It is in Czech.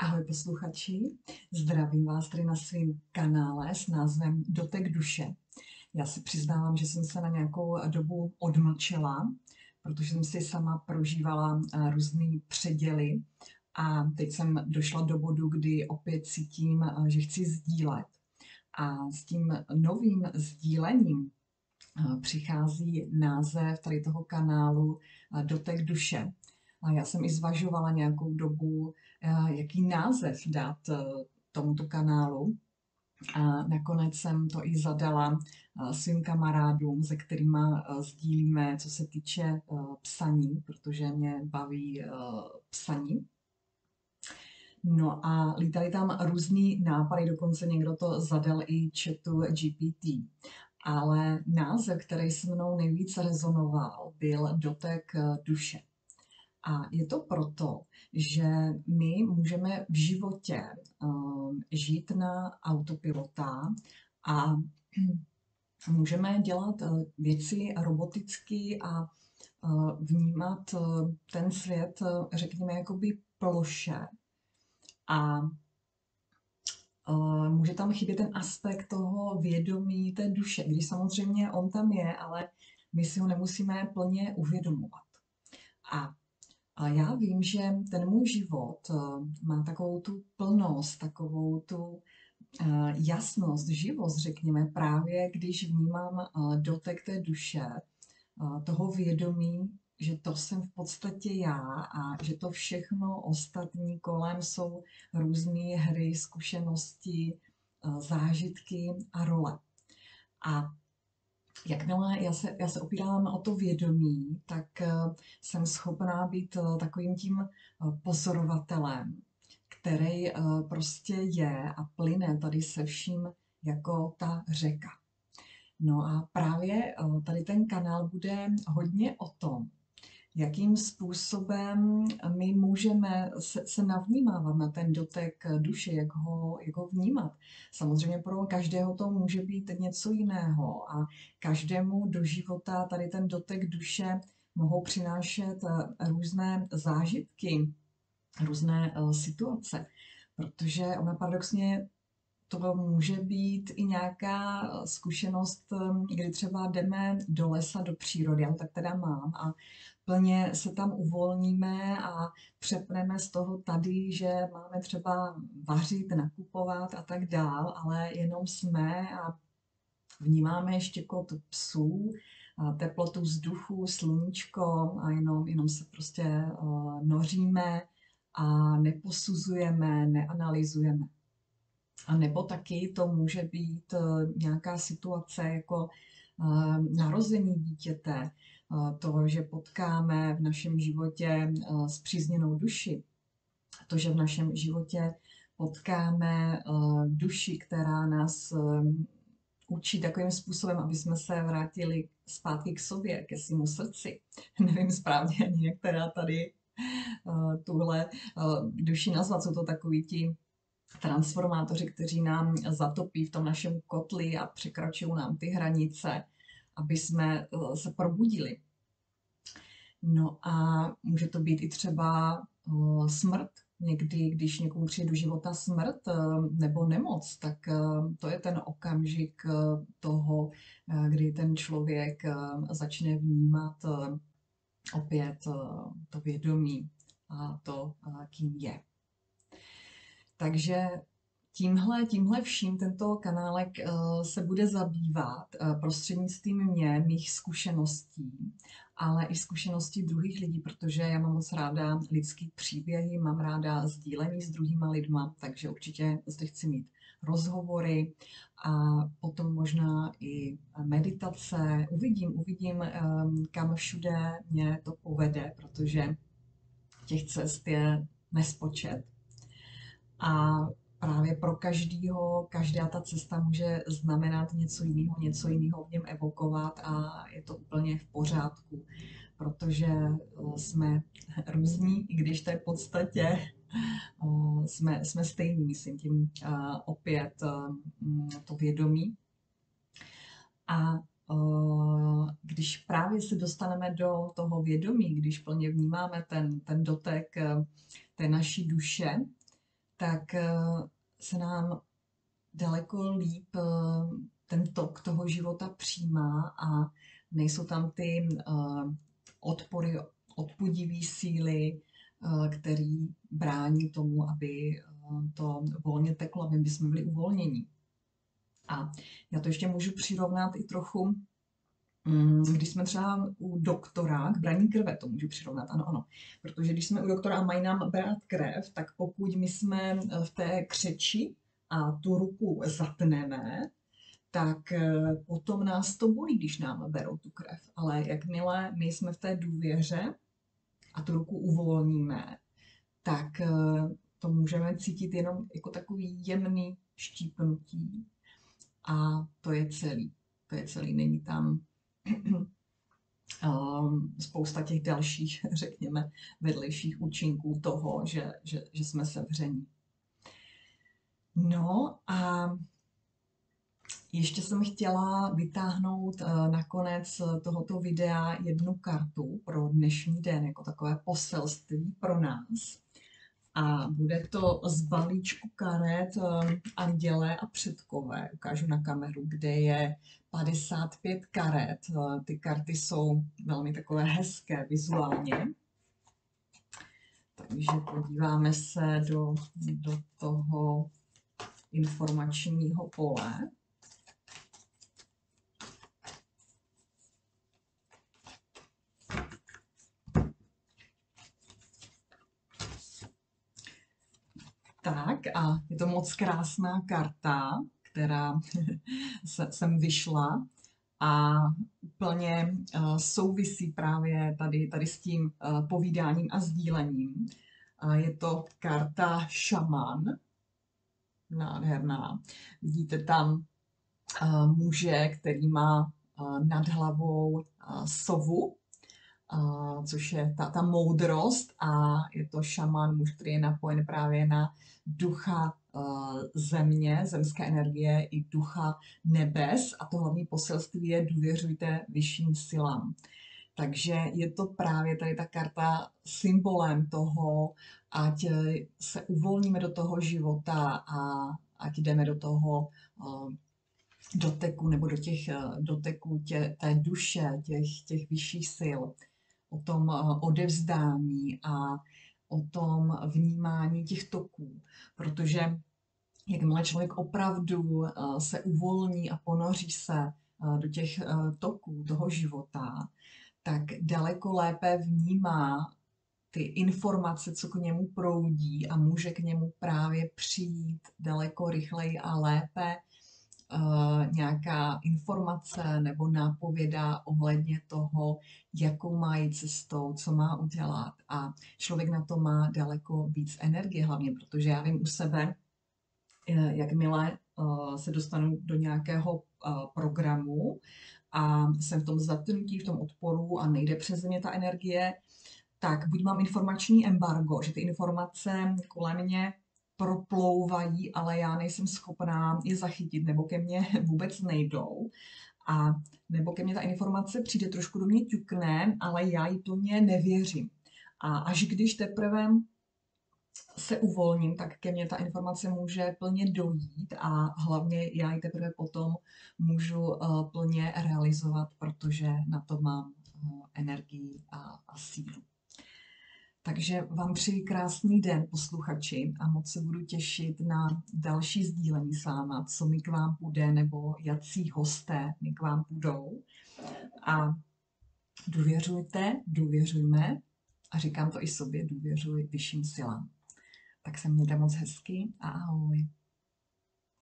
Ahoj posluchači, zdravím vás tady na svém kanále s názvem Dotek duše. Já si přiznávám, že jsem se na nějakou dobu odmlčela, protože jsem si sama prožívala různé předěly a teď jsem došla do bodu, kdy opět cítím, že chci sdílet. A s tím novým sdílením přichází název tady toho kanálu Dotek duše. A já jsem i zvažovala nějakou dobu, jaký název dát tomuto kanálu. A nakonec jsem to i zadala svým kamarádům, se kterými sdílíme, co se týče psaní, protože mě baví psaní. No a lítaly tam různý nápady, dokonce někdo to zadal i chatu GPT. Ale název, který se mnou nejvíc rezonoval, byl Dotek duše. A je to proto, že my můžeme v životě žít na autopilota a můžeme dělat věci roboticky a vnímat ten svět, řekněme, jakoby ploše. A může tam chybět ten aspekt toho vědomí té duše, když samozřejmě on tam je, ale my si ho nemusíme plně uvědomovat. A já vím, že ten můj život má takovou tu plnost, takovou tu jasnost, živost, řekněme, právě když vnímám dotek té duše, toho vědomí, že to jsem v podstatě já a že to všechno ostatní kolem jsou různé hry, zkušenosti, zážitky a role. A jakmile já se opírám o to vědomí, tak jsem schopná být takovým tím pozorovatelem, který prostě je a plyne tady se vším jako ta řeka. No a právě tady ten kanál bude hodně o tom, jakým způsobem my můžeme se navnímávat na ten dotek duše, jak ho vnímat. Samozřejmě pro každého to může být něco jiného a každému do života tady ten dotek duše mohou přinášet různé zážitky, různé situace, protože ona paradoxně to může být i nějaká zkušenost, kdy třeba jdeme do lesa, do přírody, já to tak teda mám, a plně se tam uvolníme a přepneme z toho tady, že máme třeba vařit, nakupovat a tak dál, ale jenom jsme a vnímáme štěkot psů, teplotu vzduchu, sluníčko a jenom se prostě noříme a neposuzujeme, neanalyzujeme. A nebo taky to může být nějaká situace jako narození dítěte, to, že potkáme v našem životě spřízněnou duši, to, že v našem životě potkáme duši, která nás učí takovým způsobem, aby jsme se vrátili zpátky k sobě, ke svému srdci. Nevím správně ani, jak teda tady tuhle duši nazvat, jsou to takový ti transformátoři, kteří nám zatopí v tom našem kotli a překračují nám ty hranice, aby jsme se probudili. No a může to být i třeba smrt. Někdy, když někomu přijde do života smrt nebo nemoc, tak to je ten okamžik toho, kdy ten člověk začne vnímat opět to vědomí a to, kým je. Takže tímhle vším tento kanálek se bude zabývat prostřednictvím mých zkušeností, ale i zkušeností druhých lidí, protože já mám moc ráda lidský příběhy, mám ráda sdílení s druhýma lidma, takže určitě zde chci mít rozhovory a potom možná i meditace. Uvidím, kam všude mě to povede, protože těch cest je nespočet. A právě pro každýho, každá ta cesta může znamenat něco jiného v něm evokovat a je to úplně v pořádku, protože jsme různí, i když to je v podstatě jsme stejní, myslím tím opět to vědomí. A když právě se dostaneme do toho vědomí, když plně vnímáme ten dotek té naší duše, tak se nám daleko líp ten tok toho života přijímá a nejsou tam ty odpory, odpudivý síly, který brání tomu, aby to volně teklo, aby jsme byli uvolnění. A já to ještě můžu přirovnat i trochu, když jsme třeba u doktora, k braní krve to můžu přirovnat, ano. Protože když jsme u doktora a mají nám brát krev, tak pokud my jsme v té křeči a tu ruku zatneme, tak potom nás to bolí, když nám berou tu krev. Ale jakmile my jsme v té důvěře a tu ruku uvolníme, tak to můžeme cítit jenom jako takový jemný štípnutí. A to je celý. To je celý. Není tam spousta těch dalších, řekněme, vedlejších účinků toho, že jsme sevření. No a ještě jsem chtěla vytáhnout nakonec tohoto videa jednu kartu pro dnešní den, jako takové poselství pro nás. A bude to z balíčku karet Andělé a předkové. Ukážu na kameru, kde je 55 karet. Ty karty jsou velmi takové hezké vizuálně. Takže podíváme se do toho informačního pole. Tak a je to moc krásná karta, která jsem vyšla a úplně souvisí právě tady s tím povídáním a sdílením. Je to karta šaman, nádherná. Vidíte tam muže, který má nad hlavou sovu, což je ta moudrost, a je to šaman, muž, který je napojen právě na ducha země, zemské energie i ducha nebes, a to hlavní poselství je: důvěřujte vyšším silám. Takže je to právě tady ta karta symbolem toho, ať se uvolníme do toho života a ať jdeme do toho doteku nebo do těch doteků té duše, těch vyšších sil, o tom odevzdání a o tom vnímání těch toků. Protože jakmile člověk opravdu se uvolní a ponoří se do těch toků toho života, tak daleko lépe vnímá ty informace, co k němu proudí, a může k němu právě přijít daleko rychleji a lépe nějaká informace nebo nápověda ohledně toho, jakou má jít cestou, co má udělat. A člověk na to má daleko víc energie, hlavně protože já vím u sebe, jakmile se dostanu do nějakého programu a jsem v tom zatnutí, v tom odporu a nejde přes mě ta energie, tak buď mám informační embargo, že ty informace kolem mě proplouvají, ale já nejsem schopná je zachytit, nebo ke mně vůbec nejdou. A nebo ke mně ta informace přijde, trošku do mě ťukne, ale já jí plně nevěřím. A až když teprve se uvolním, tak ke mně ta informace může plně dojít a hlavně já ji teprve potom můžu plně realizovat, protože na to mám energii a sílu. Takže vám přeji krásný den, posluchači, a moc se budu těšit na další sdílení s váma, co mi k vám půjde, nebo jací hosté mi k vám půjdou. A důvěřujte, důvěřujme, a říkám to i sobě, důvěřuj vyšším silám. Tak se mějte moc hezky a ahoj.